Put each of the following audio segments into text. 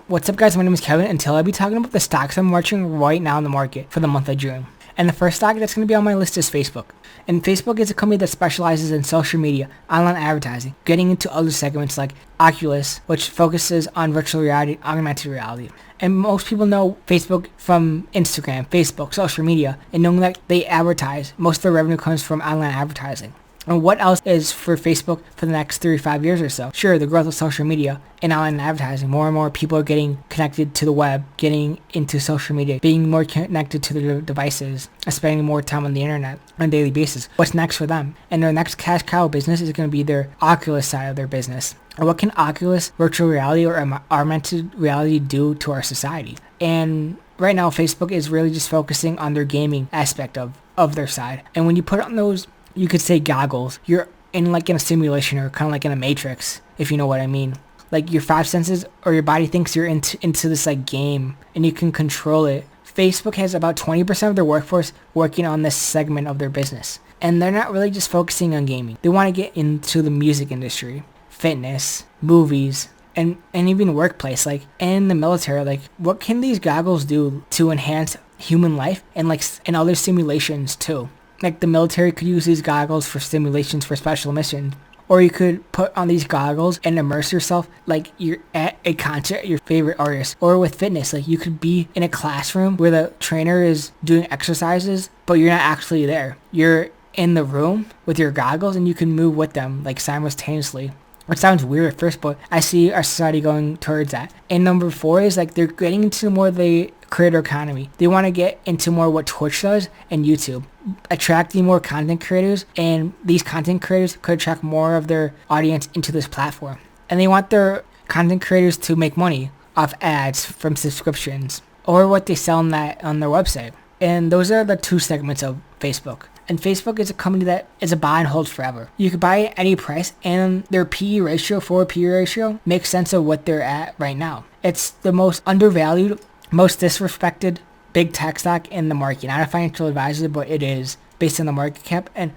What's up guys, my name is Kevin, and today I'll be talking about the stocks I'm watching right now in the market for the month of June. And the first stock that's going to be on my list is Facebook. And Facebook is a company that specializes in social media, online advertising, getting into other segments like Oculus, which focuses on virtual reality, augmented reality. And most people know Facebook from Instagram, Facebook, social media, and knowing that they advertise. Most of their revenue comes from online advertising. And what else is for Facebook for the next 3 to 5 years or so? Sure, the growth of social media and online advertising. More and more people are getting connected to the web, getting into social media, being more connected to their devices, and spending more time on the internet on a daily basis. What's next for them? And their next cash cow business is going to be their Oculus side of their business. And what can Oculus, virtual reality, or augmented reality do to our society? And right now, Facebook is really just focusing on their gaming aspect of their side. And when you put on those, you could say goggles, you're in a simulation or kind of like in a matrix, if you know what I mean. Like your five senses or your body thinks you're into this like game and you can control it. Facebook has about 20% of their workforce working on this segment of their business. And they're not really just focusing on gaming. They want to get into the music industry, fitness, movies, and even workplace, like in the military. Like what can these goggles do to enhance human life and in other simulations too? Like the military could use these goggles for simulations for special missions. Or you could put on these goggles and immerse yourself like you're at a concert, your favorite artist. Or with fitness, like you could be in a classroom where the trainer is doing exercises, but you're not actually there. You're in the room with your goggles and you can move with them like simultaneously. Which sounds weird at first, but I see our society going towards that. And number 4 is like they're getting into more of the creator economy. They want to get into more what Twitch does and YouTube, attracting more content creators, and these content creators could attract more of their audience into this platform. And they want their content creators to make money off ads from subscriptions or what they sell on their website. And those are the 2 segments of Facebook. And Facebook is a company that is a buy and hold forever. You could buy at any price, and their PE ratio, forward PE ratio, makes sense of what they're at right now. It's the most undervalued, most disrespected big tech stock in the market. Not a financial advisor, but it is based on the market cap. And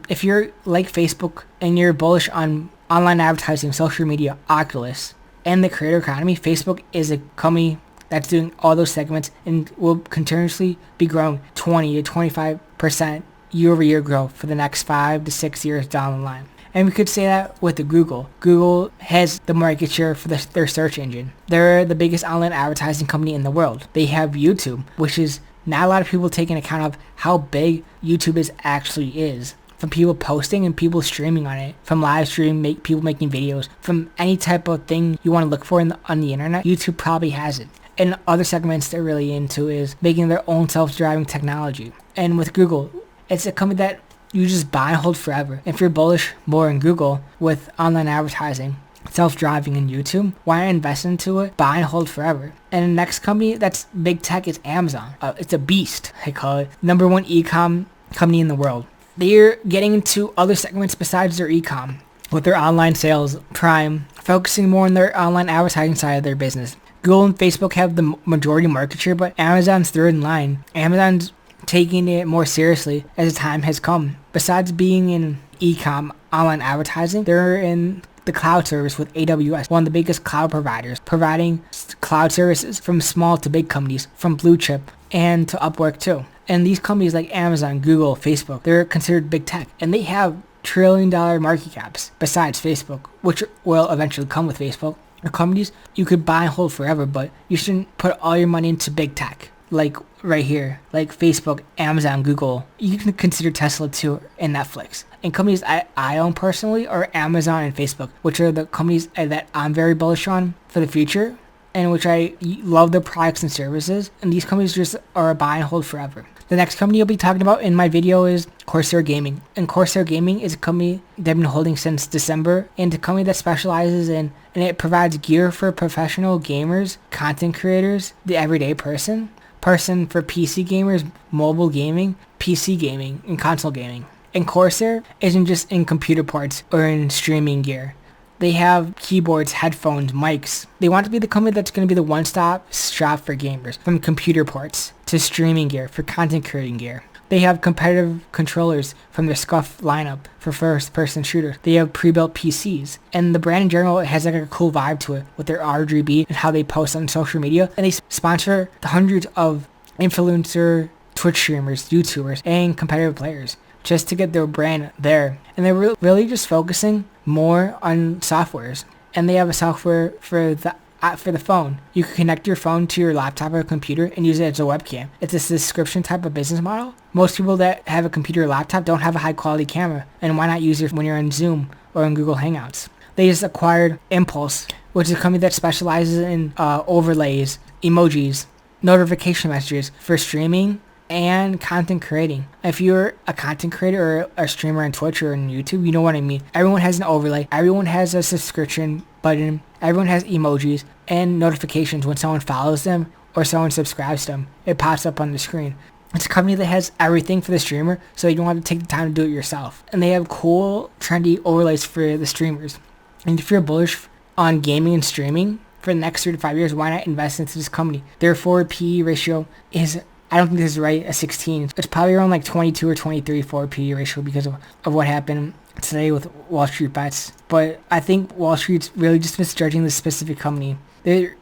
if you're like Facebook and you're bullish on online advertising, social media, Oculus, and the creator economy, Facebook is a company that's doing all those segments and will continuously be growing 20 to 25% year-over-year growth for the next 5 to 6 years down the line. And we could say that with the Google. Google has the market share for their search engine. They're the biggest online advertising company in the world. They have YouTube, which is not a lot of people taking account of how big YouTube actually is. From people posting and people streaming on it, from live stream, people making videos, from any type of thing you want to look for on the internet, YouTube probably has it. And other segments they're really into is making their own self-driving technology. And with Google, it's a company that you just buy and hold forever. If you're bullish more in Google with online advertising, self-driving, and YouTube, why not invest into it? Buy and hold forever. And the next company that's big tech is Amazon. It's a beast, I call it. Number 1 e-com company in the world. They're getting into other segments besides their e-com with their online sales, Prime, focusing more on their online advertising side of their business. Google and Facebook have the majority market share, but Amazon's third in line. Amazon's taking it more seriously as the time has come. Besides being in e-com online advertising, they're in the cloud service with AWS, one of the biggest cloud providers, providing cloud services from small to big companies, from blue chip and to Upwork too. And these companies like Amazon, Google, Facebook, they're considered big tech, and they have trillion-dollar market caps besides Facebook, which will eventually come with Facebook. Or companies you could buy and hold forever, but you shouldn't put all your money into big tech. Like right here, like Facebook, Amazon, Google. You can consider Tesla too, and Netflix. And companies I own personally are Amazon and Facebook, which are the companies that I'm very bullish on for the future, and which I love their products and services. And these companies just are a buy and hold forever. The next company I'll be talking about in my video is Corsair Gaming. And Corsair Gaming is a company that I've been holding since December, and a company that specializes in, and it provides gear for professional gamers, content creators, the everyday person for PC gamers, mobile gaming, PC gaming, and console gaming. And Corsair isn't just in computer parts or in streaming gear. They have keyboards, headphones, mics. They want to be the company that's going to be the one-stop shop for gamers, from computer parts to streaming gear for content creating gear. They have competitive controllers from their Scuf lineup for first-person shooters. They have pre-built PCs. And the brand in general has like a cool vibe to it with their RGB and how they post on social media. And they sponsor the hundreds of influencer Twitch streamers, YouTubers, and competitive players just to get their brand there. And they're really just focusing more on softwares. And they have a software for the phone. You can connect your phone to your laptop or computer and use it as a webcam. It's a subscription type of business model. Most people that have a computer or laptop don't have a high quality camera, and why not use it when you're on Zoom or on Google Hangouts? They just acquired Impulse, which is a company that specializes in overlays, emojis, notification messages for streaming and content creating. If you're a content creator or a streamer on Twitch or on YouTube, you know what I mean. Everyone has an overlay. Everyone has a subscription button. Everyone has emojis and notifications when someone follows them or someone subscribes to them. It pops up on the screen. It's a company that has everything for the streamer, so you don't have to take the time to do it yourself. And they have cool, trendy overlays for the streamers. And if you're bullish on gaming and streaming for the next 3 to 5 years, why not invest into this company? Their forward PE ratio is, I don't think this is right, a 16. It's probably around like 22 or 23 forward PE ratio because of what happened today with Wall Street bets. But I think Wall Street's really just misjudging this specific company. They're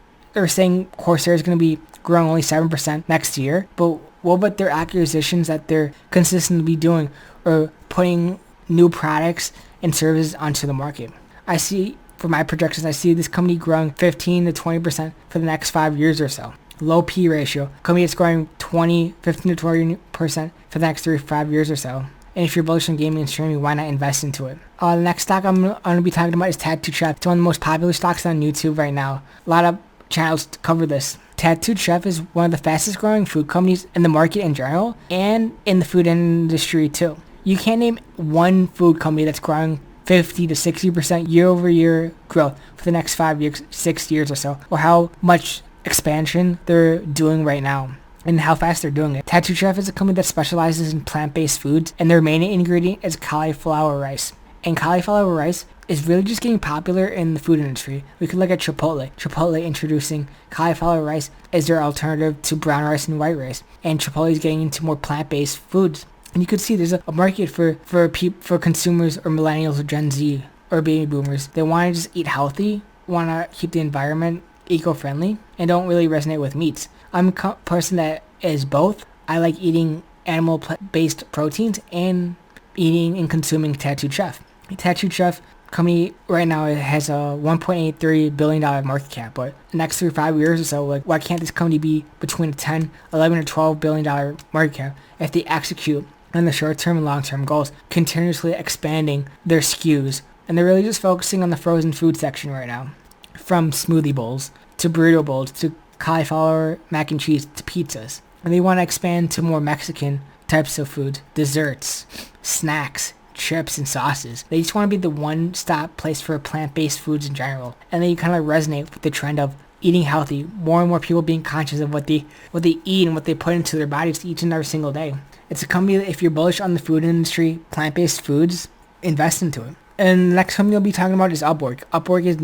saying Corsair is going to be growing only 7% next year. But what about their acquisitions that they're consistently doing or putting new products and services onto the market? I see, for my projections, I see this company growing 15 to 20% for the next 5 years or so. Low P ratio. Company that's growing 15 to 20% for the next 3 to 5 years or so. And if you're bullish on gaming and streaming, why not invest into it? The next stock I'm going to be talking about is Tattooed Chef. It's one of the most popular stocks on YouTube right now. A lot of channels cover this. Tattooed Chef is one of the fastest growing food companies in the market in general and in the food industry too. You can't name one food company that's growing 50 to 60% year over year growth for the next 5 years, 6 years or so, or how much expansion they're doing right now and how fast they're doing it. Tattooed Chef is a company that specializes in plant-based foods, and their main ingredient is cauliflower rice. And cauliflower rice is really just getting popular in the food industry. We could look at Chipotle. Chipotle introducing cauliflower rice as their alternative to brown rice and white rice. And Chipotle is getting into more plant-based foods. And you could see there's a market for consumers or millennials or Gen Z or baby boomers. They want to just eat healthy, want to keep the environment eco-friendly, and don't really resonate with meats. I'm a person that is both. I like eating animal-based proteins and eating and consuming Tattooed Chef. Tattooed Chef company right now has a $1.83 billion market cap, but the next 3 to 5 years or so, like, why can't this company be between a 10, 11, or $12 billion market cap if they execute on the short-term and long-term goals, continuously expanding their SKUs? And they're really just focusing on the frozen food section right now, from smoothie bowls to burrito bowls to cauliflower mac and cheese to pizzas. And they want to expand to more Mexican types of food, desserts, snacks, chips, and sauces. They just want to be the one-stop place for plant-based foods in general. And they kind of resonate with the trend of eating healthy. More and more people being conscious of what they eat and what they put into their bodies each and every single day. It's a company that, if you're bullish on the food industry, plant-based foods, invest into it. And the next company I'll be talking about is Upwork. Upwork is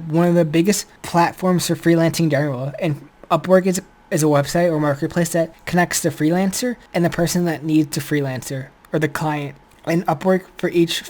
one of the biggest platforms for freelancing in general. And Upwork is a website or marketplace that connects the freelancer and the person that needs the freelancer or the client. And Upwork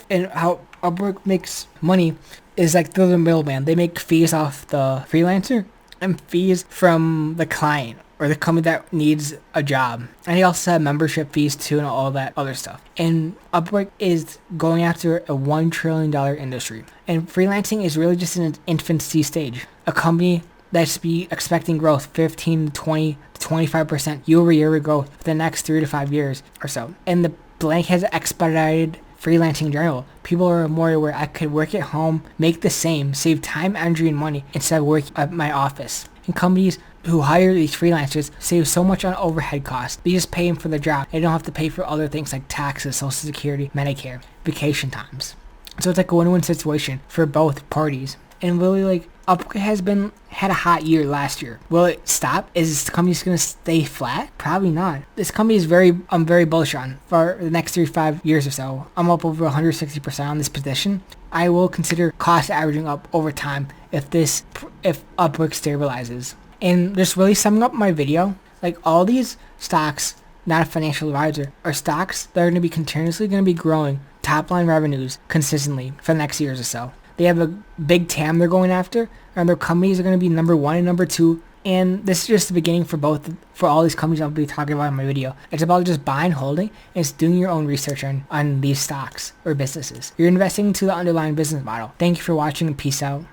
and how Upwork makes money is like they're the middleman. They make fees off the freelancer and fees from the client or the company that needs a job. And they also have membership fees too and all that other stuff. And Upwork is going after a $1 trillion industry. And freelancing is really just in its infancy stage. A company that's be expecting growth 15, 20, to 25% year over year growth for the next 3 to 5 years or so. And the blank has expedited freelancing in general. People are more aware I could work at home, make the same, save time, energy, and money instead of working at my office. And companies who hire these freelancers save so much on overhead costs. They just pay them for the job. They don't have to pay for other things like taxes, Social Security, Medicare, vacation times. So it's like a win-win situation for both parties. And really, like, Upwork had a hot year last year. Will it stop? Is this company just gonna stay flat? Probably not. This company I'm very bullish on for the next 3 to 5 years or so. I'm up over 160% on this position. I will consider cost averaging up over time if Upwork stabilizes. And just really summing up my video, like, all these stocks not a financial advisor, are stocks that are going to be continuously going to be growing top line revenues consistently for the next years or so. They have a big TAM they're going after, and their companies are going to be number 1 and number 2. And this is just the beginning for all these companies I'll be talking about in my video. It's about just buying, holding, and it's doing your own research on these stocks or businesses. You're investing into the underlying business model. Thank you for watching and peace out.